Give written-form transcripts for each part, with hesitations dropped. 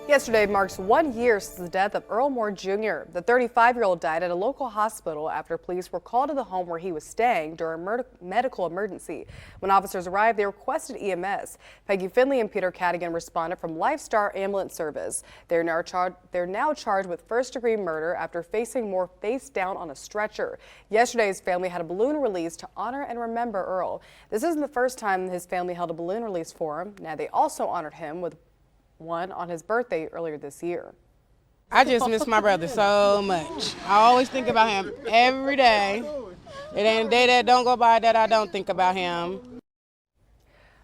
Yesterday marks 1 year since the death of Earl Moore Jr. The 35-year-old died at a local hospital after police were called to the home where he was staying during a medical emergency. When officers arrived, they requested EMS. Peggy Finley and Peter Cadigan responded from Lifestar Ambulance Service. They're now charged with first-degree murder after facing Moore face down on a stretcher. Yesterday, his family had a balloon release to honor and remember Earl. This isn't the first time his family held a balloon release for him. Now, they also honored him with one on his birthday earlier this year. I just miss my brother so much. I always think about him every day. It ain't a day that don't go by that I don't think about him.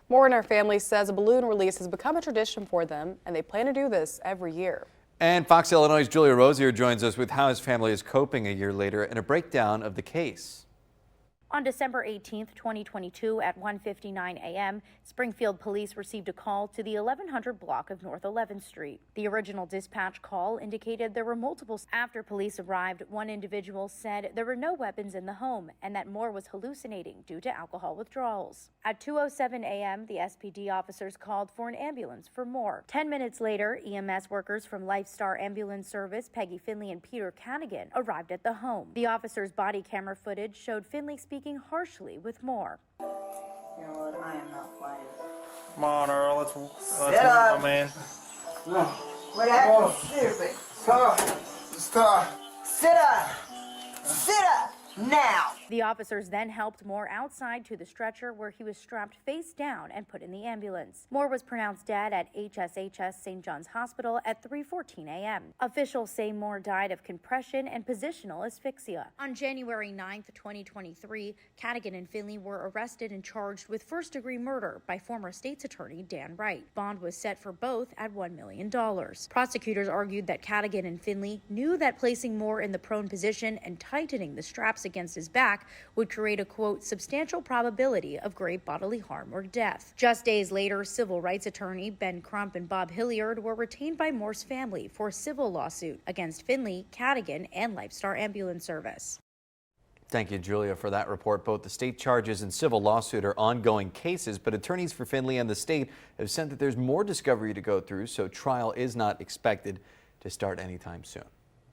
Moore and her family says a balloon release has become a tradition for them, and they plan to do this every year. And Fox Illinois' Julia Rosier joins us with how his family is coping a year later and a breakdown of the case. On December 18, 2022 at 1:59 a.m., Springfield police received a call to the 1100 block of North 11th Street. The original dispatch call indicated there were multiple. After police arrived, one individual said there were no weapons in the home and that Moore was hallucinating due to alcohol withdrawals. At 2:07 a.m., the SPD officers called for an ambulance for Moore. 10 minutes later, EMS workers from Lifestar Ambulance Service, Peggy Finley and Peter Cadigan, arrived at the home. The officers' body camera footage showed Finley speaking harshly with Moore. You know what? I am not playing. Come on, Earl. Let's move, my man. What happened? Stupid. Stop. Sit up. Sit up now. The officers then helped Moore outside to the stretcher where he was strapped face down and put in the ambulance. Moore was pronounced dead at HSHS St. John's Hospital at 3:14 a.m. Officials say Moore died of compression and positional asphyxia. On January 9th, 2023, Cadigan and Finley were arrested and charged with first-degree murder by former state's attorney Dan Wright. Bond was set for both at $1 million. Prosecutors argued that Cadigan and Finley knew that placing Moore in the prone position and tightening the straps against his back would create a, quote, substantial probability of grave bodily harm or death. Just days later, civil rights attorney Ben Crump and Bob Hilliard were retained by Moore's family for a civil lawsuit against Finley, Cadigan, and Lifestar Ambulance Service. Thank you, Julia, for that report. Both the state charges and civil lawsuit are ongoing cases, but attorneys for Finley and the state have said that there's more discovery to go through, so trial is not expected to start anytime soon.